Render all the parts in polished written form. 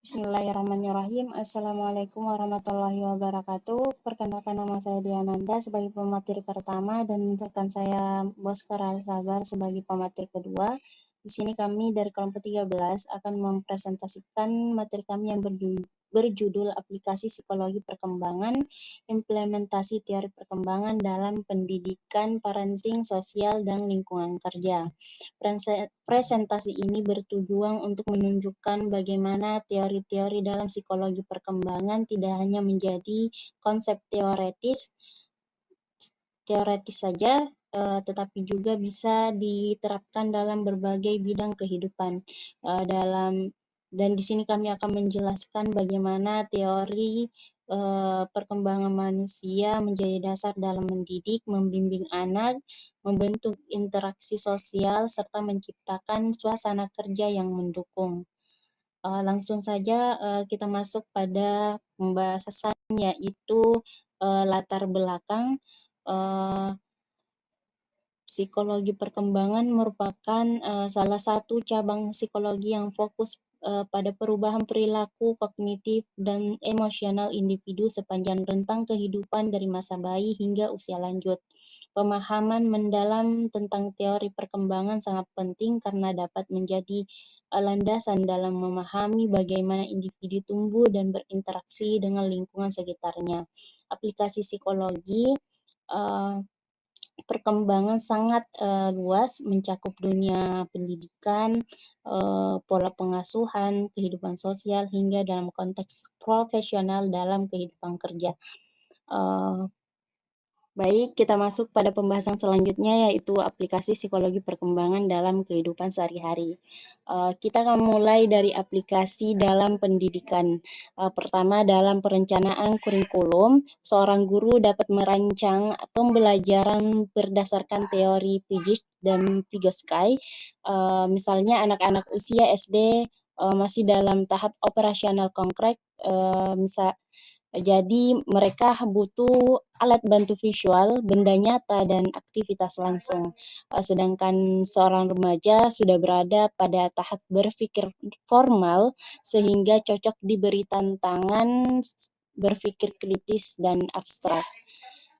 Bismillahirrahmanirrahim. Assalamualaikum warahmatullahi wabarakatuh. Perkenalkan, nama saya Diananda sebagai pemateri pertama dan rekan saya Boscar Al-Sabar sebagai pemateri kedua. Di sini kami dari kelompok 13 akan mempresentasikan materi kami yang berjudul Aplikasi Psikologi Perkembangan, Implementasi Teori Perkembangan dalam Pendidikan, Parenting, Sosial, dan Lingkungan Kerja. Presentasi ini bertujuan untuk menunjukkan bagaimana teori-teori dalam psikologi perkembangan tidak hanya menjadi konsep teoretis saja, tetapi juga bisa diterapkan dalam berbagai bidang kehidupan. Dan di sini kami akan menjelaskan bagaimana teori perkembangan manusia menjadi dasar dalam mendidik, membimbing anak, membentuk interaksi sosial, serta menciptakan suasana kerja yang mendukung. Langsung saja kita masuk pada pembahasan, yaitu latar belakang. Psikologi perkembangan merupakan salah satu cabang psikologi yang fokus pada perubahan perilaku, kognitif, dan emosional individu sepanjang rentang kehidupan dari masa bayi hingga usia lanjut. Pemahaman mendalam tentang teori perkembangan sangat penting karena dapat menjadi landasan dalam memahami bagaimana individu tumbuh dan berinteraksi dengan lingkungan sekitarnya. Aplikasi psikologi perkembangan sangat luas, mencakup dunia pendidikan, pola pengasuhan, kehidupan sosial, hingga dalam konteks profesional dalam kehidupan kerja. Baik, kita masuk pada pembahasan selanjutnya, yaitu aplikasi psikologi perkembangan dalam kehidupan sehari-hari. Kita akan mulai dari aplikasi dalam pendidikan. Pertama, dalam perencanaan kurikulum, seorang guru dapat merancang pembelajaran berdasarkan teori Piaget dan Vygotsky. Misalnya anak-anak usia SD masih dalam tahap operasional konkret, jadi mereka butuh alat bantu visual, benda nyata, dan aktivitas langsung. Sedangkan seorang remaja sudah berada pada tahap berpikir formal sehingga cocok diberi tantangan berpikir kritis dan abstrak.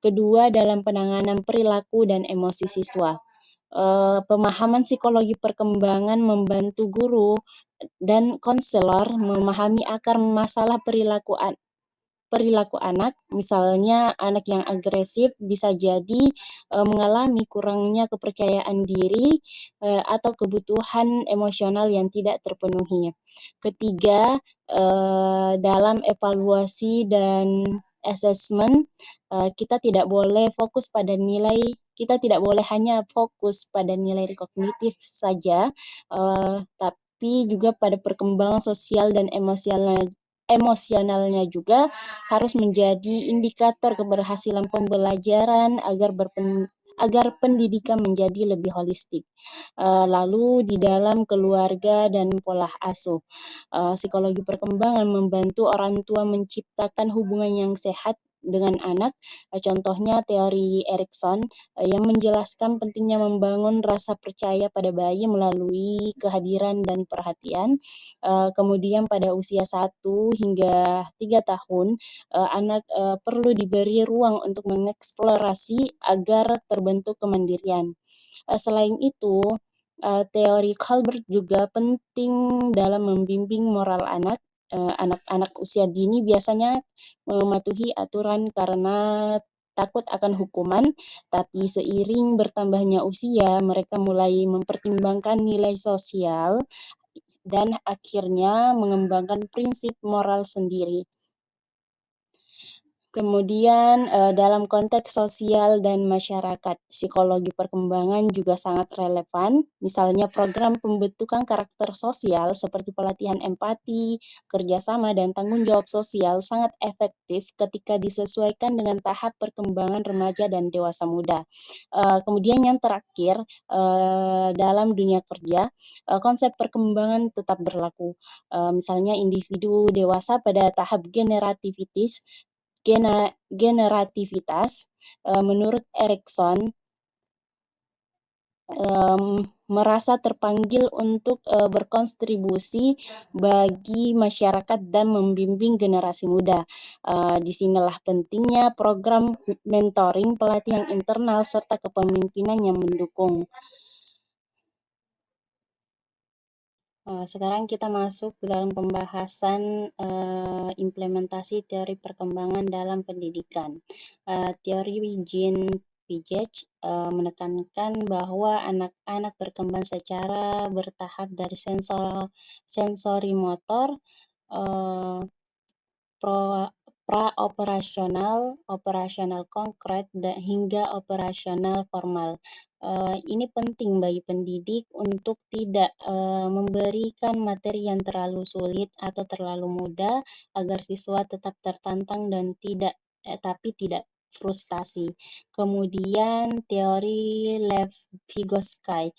Kedua, dalam penanganan perilaku dan emosi siswa. Pemahaman psikologi perkembangan membantu guru dan konselor memahami akar masalah perilaku anak. Misalnya anak yang agresif bisa jadi mengalami kurangnya kepercayaan diri atau kebutuhan emosional yang tidak terpenuhi. Ketiga, dalam evaluasi dan assessment, kita tidak boleh hanya fokus pada nilai kognitif saja, tapi juga pada perkembangan sosial dan emosionalnya juga harus menjadi indikator keberhasilan pembelajaran agar pendidikan menjadi lebih holistik. Lalu di dalam keluarga dan pola asuh, psikologi perkembangan membantu orang tua menciptakan hubungan yang sehat dengan anak. Contohnya teori Erikson yang menjelaskan pentingnya membangun rasa percaya pada bayi melalui kehadiran dan perhatian. Kemudian pada usia 1 hingga 3 tahun, anak perlu diberi ruang untuk mengeksplorasi agar terbentuk kemandirian. Selain itu, teori Colbert juga penting dalam membimbing moral anak. Anak-anak usia dini biasanya mematuhi aturan karena takut akan hukuman, tapi seiring bertambahnya usia, mereka mulai mempertimbangkan nilai sosial dan akhirnya mengembangkan prinsip moral sendiri. Kemudian dalam konteks sosial dan masyarakat, psikologi perkembangan juga sangat relevan. Misalnya program pembentukan karakter sosial seperti pelatihan empati, kerjasama, dan tanggung jawab sosial sangat efektif ketika disesuaikan dengan tahap perkembangan remaja dan dewasa muda. Kemudian yang terakhir, dalam dunia kerja, konsep perkembangan tetap berlaku. Misalnya individu dewasa pada tahap generativitas, menurut Erikson, merasa terpanggil untuk berkontribusi bagi masyarakat dan membimbing generasi muda. Disinilah pentingnya program mentoring, pelatihan internal, serta kepemimpinan yang mendukung. Sekarang kita masuk ke dalam pembahasan implementasi teori perkembangan dalam pendidikan. Teori Jean Piaget menekankan bahwa anak-anak berkembang secara bertahap dari sensori motor, pra-operasional, operasional konkret, hingga operasional formal. Ini penting bagi pendidik untuk tidak memberikan materi yang terlalu sulit atau terlalu mudah agar siswa tetap tertantang dan tapi tidak frustasi. Kemudian teori Lev-Vygotsky.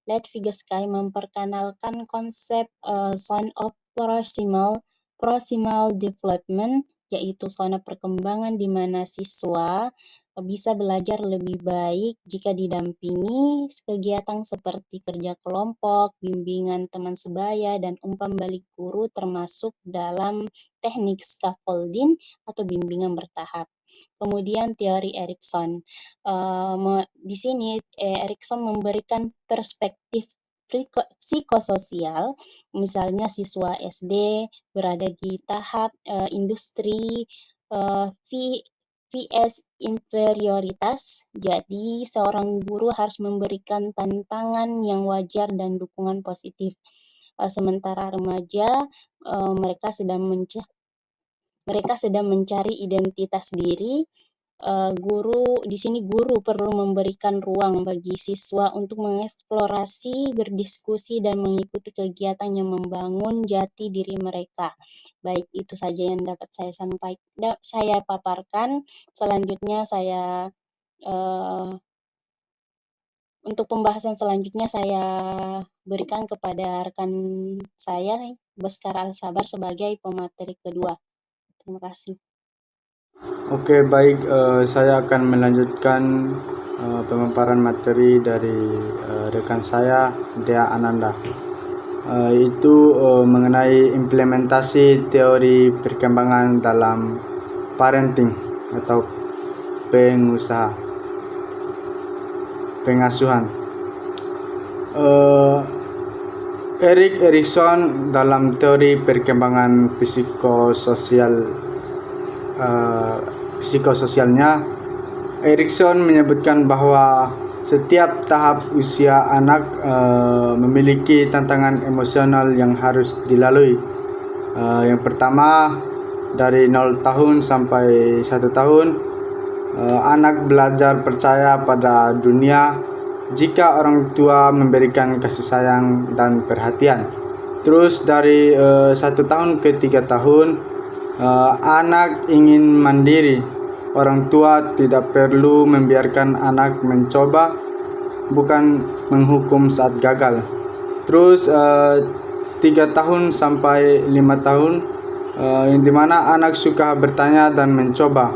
Lev-Vygotsky memperkenalkan konsep zone of proximal development, yaitu zona perkembangan di mana siswa bisa belajar lebih baik jika didampingi kegiatan seperti kerja kelompok, bimbingan teman sebaya, dan umpan balik guru termasuk dalam teknik scaffolding atau bimbingan bertahap. Kemudian teori Erikson. Di sini Erikson memberikan perspektif psikososial, misalnya siswa SD berada di tahap industri VS inferioritas. Jadi seorang guru harus memberikan tantangan yang wajar dan dukungan positif. Sementara remaja mereka sedang mencari identitas diri. Di sini guru perlu memberikan ruang bagi siswa untuk mengeksplorasi, berdiskusi, dan mengikuti kegiatan yang membangun jati diri mereka. Baik, itu saja yang dapat saya paparkan. Selanjutnya untuk pembahasan selanjutnya saya berikan kepada rekan saya, Beskar Al-Sabar, sebagai pemateri kedua. Terima kasih. Oke, baik. Saya akan melanjutkan pemaparan materi dari rekan saya, Dea Ananda. Itu mengenai implementasi teori perkembangan dalam parenting atau pengasuhan. Erik Erikson dalam teori perkembangan psikososialnya, Erikson menyebutkan bahwa setiap tahap usia anak memiliki tantangan emosional yang harus dilalui. Yang pertama, dari 0 tahun sampai 1 tahun, anak belajar percaya pada dunia jika orang tua memberikan kasih sayang dan perhatian. Terus dari 1 tahun ke 3 tahun, anak ingin mandiri. Orang tua tidak perlu membiarkan anak mencoba, bukan menghukum saat gagal. Terus 3 tahun sampai 5 tahun, di mana anak suka bertanya dan mencoba.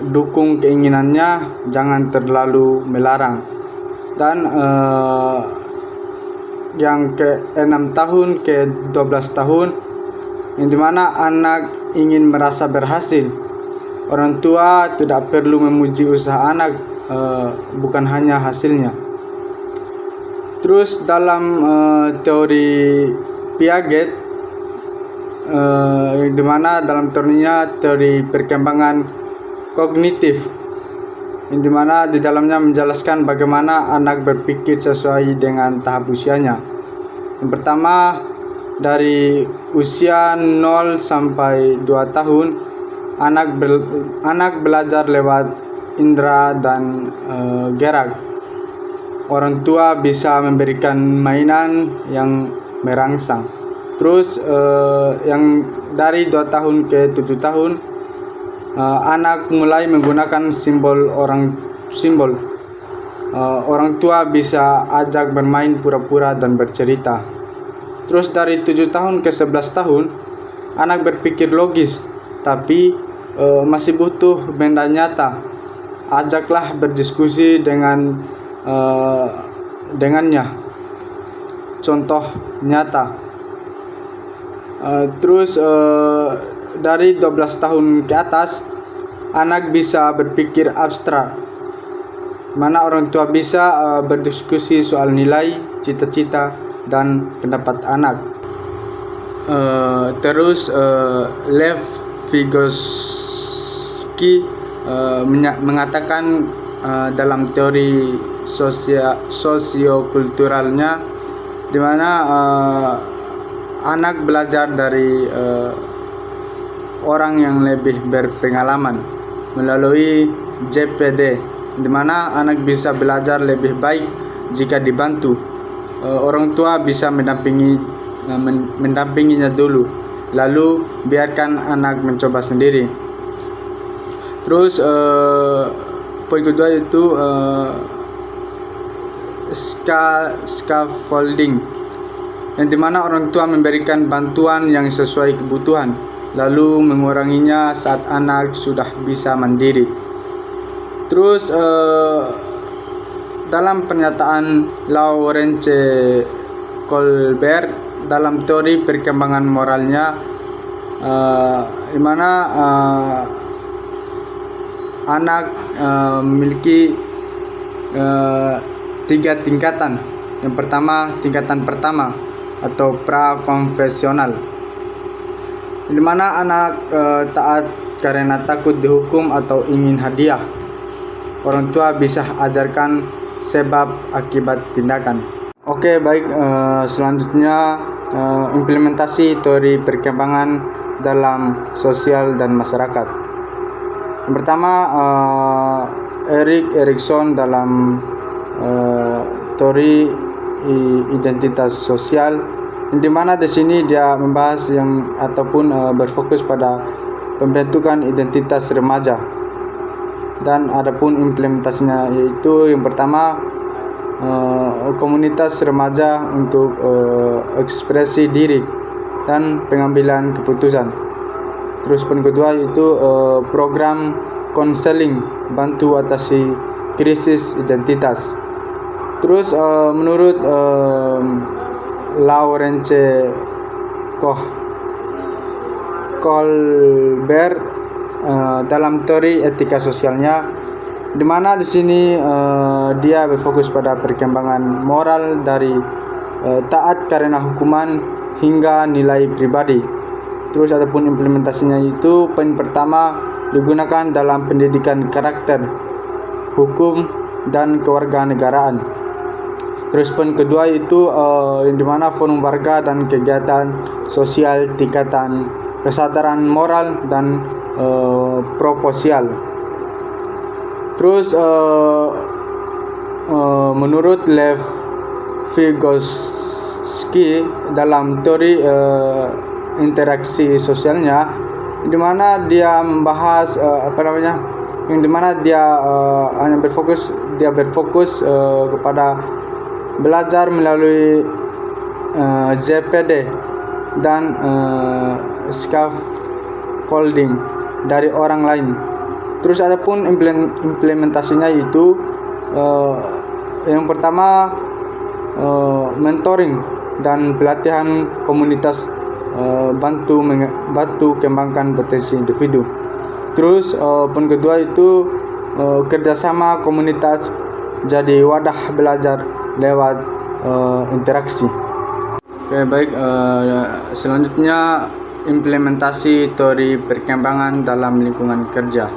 Dukung keinginannya, jangan terlalu melarang. Dan yang ke 6 tahun ke 12 tahun, yang dimana anak ingin merasa berhasil. Orang tua tidak perlu memuji usaha anak, bukan hanya hasilnya. Terus dalam teori Piaget, yang dimana dalam teorinya teori perkembangan kognitif, yang dimana di dalamnya menjelaskan bagaimana anak berpikir sesuai dengan tahap usianya. Yang pertama, dari usia 0 sampai 2 tahun, anak belajar lewat indera dan gerak. Orang tua bisa memberikan mainan yang merangsang. Terus yang dari 2 tahun ke 7 tahun, anak mulai menggunakan simbol. Orang tua bisa ajak bermain pura-pura dan bercerita. Terus dari 7 tahun ke 11 tahun, anak berpikir logis, tapi masih butuh benda nyata. Ajaklah berdiskusi dengan dengannya. Contoh nyata. Terus dari 12 tahun ke atas, anak bisa berpikir abstrak, mana orang tua bisa berdiskusi soal nilai, cita-cita, dan pendapat anak. Terus Lev Vygotsky mengatakan dalam teori sosiokulturalnya, di mana anak belajar dari orang yang lebih berpengalaman melalui JPD, di mana anak bisa belajar lebih baik jika dibantu. Orang tua bisa mendampinginya dulu, lalu biarkan anak mencoba sendiri. Terus poin kedua itu scaffolding, yang dimana orang tua memberikan bantuan yang sesuai kebutuhan, lalu menguranginya saat anak sudah bisa mandiri. Terus dalam pernyataan Laurence Colbert dalam teori perkembangan moralnya, di mana anak memiliki 3 tingkatan. Yang pertama, tingkatan pertama atau prakonfesional, di mana anak taat karena takut dihukum atau ingin hadiah. Orang tua bisa ajarkan sebab akibat tindakan. Oke, baik. Selanjutnya implementasi teori perkembangan dalam sosial dan masyarakat. Yang pertama, Erik Erikson dalam teori identitas sosial, di mana di sini dia membahas yang ataupun berfokus pada pembentukan identitas remaja. Dan adapun implementasinya yaitu yang pertama, komunitas remaja untuk ekspresi diri dan pengambilan keputusan. Terus poin kedua itu program konseling bantu atasi krisis identitas. Terus menurut Laurence Colbert dalam teori etika sosialnya, di mana di sini dia berfokus pada perkembangan moral dari taat karena hukuman hingga nilai pribadi. Terus adapun implementasinya itu poin pertama, digunakan dalam pendidikan karakter, hukum, dan kewarganegaraan. Terus poin kedua itu yang dimana forum warga dan kegiatan sosial tingkatan kesadaran moral dan proposial. Terus menurut Lev Vygotsky dalam teori interaksi sosialnya, di mana dia membahas yang dimana dia hanya berfokus kepada belajar melalui JPD dan scaffolding dari orang lain. Terus adapun implementasinya itu yang pertama, mentoring dan pelatihan komunitas bantu kembangkan potensi individu. Terus poin kedua itu kerjasama komunitas jadi wadah belajar lewat interaksi. Oke, baik. Selanjutnya implementasi teori perkembangan dalam lingkungan kerja,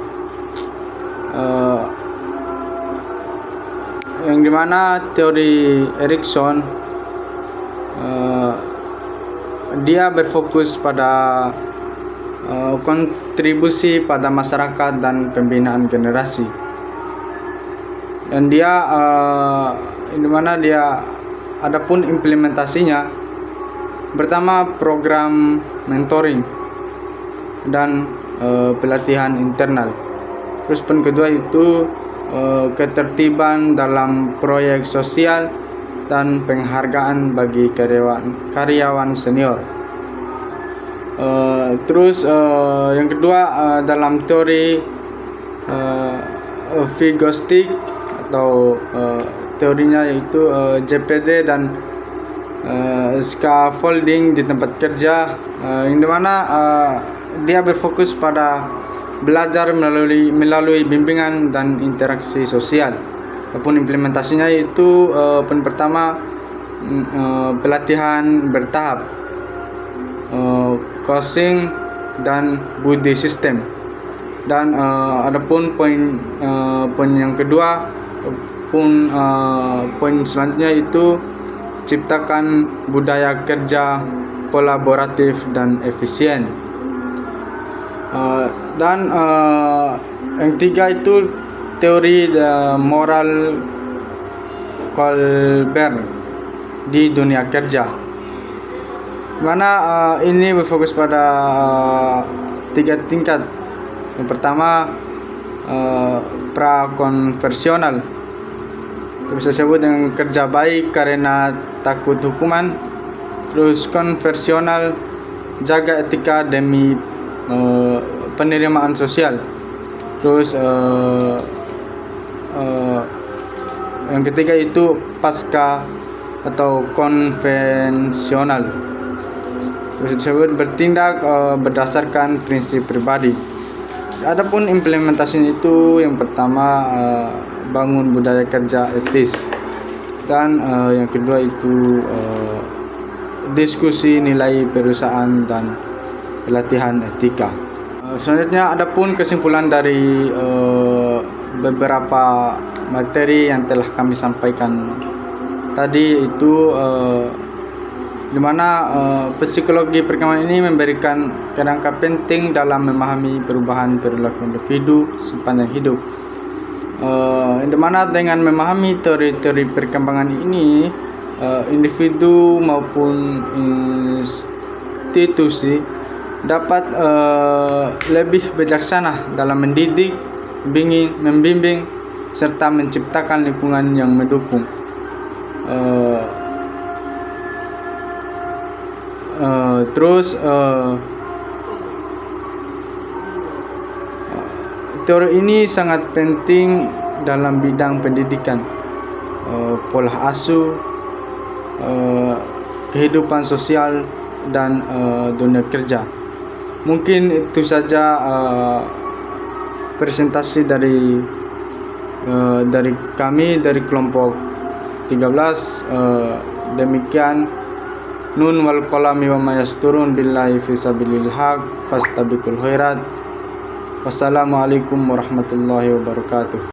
yang dimana teori Erikson dia berfokus pada kontribusi pada masyarakat dan pembinaan generasi. Dan dia dimana dia adapun implementasinya, pertama program mentoring dan pelatihan internal. Terus poin kedua itu ketertiban dalam proyek sosial dan penghargaan bagi karyawan senior. Terus yang kedua dalam teori Vygotsky atau teorinya yaitu JPD dan scaffolding di tempat kerja, yang dimana dia berfokus pada belajar melalui bimbingan dan interaksi sosial. Adapun implementasinya itu poin pertama, pelatihan bertahap, coaching dan budi sistem. Dan adapun poin yang kedua ataupun poin selanjutnya itu ciptakan budaya kerja kolaboratif dan efisien. Dan yang ketiga itu teori moral Colbert di dunia kerja, mana ini berfokus pada 3 tingkat. Yang pertama, prakonversional, bisa disebut dengan kerja baik karena takut hukuman. Terus konversional, jaga etika demi penerimaan sosial. Terus yang ketiga itu pasca atau konvensional, terus disebut bertindak berdasarkan prinsip pribadi. Adapun implementasinya itu yang pertama bangun budaya kerja etis, dan yang kedua itu diskusi nilai perusahaan dan pelatihan etika. Selanjutnya adapun kesimpulan dari beberapa materi yang telah kami sampaikan tadi itu, di mana psikologi perkembangan ini memberikan kerangka penting dalam memahami perubahan perilaku individu sepanjang hidup. Di mana dengan memahami teori-teori perkembangan ini, individu maupun institusi dapat lebih bijaksana dalam mendidik, membimbing, serta menciptakan lingkungan yang mendukung. Teori ini sangat penting dalam bidang pendidikan, pola asuh, kehidupan sosial, dan dunia kerja. Mungkin itu saja presentasi dari kami dari kelompok 13. Demikian, nun wal qalami wa mayasturun billahi fisabilil haq fastabiqul khairat. Wassalamualaikum warahmatullahi wabarakatuh.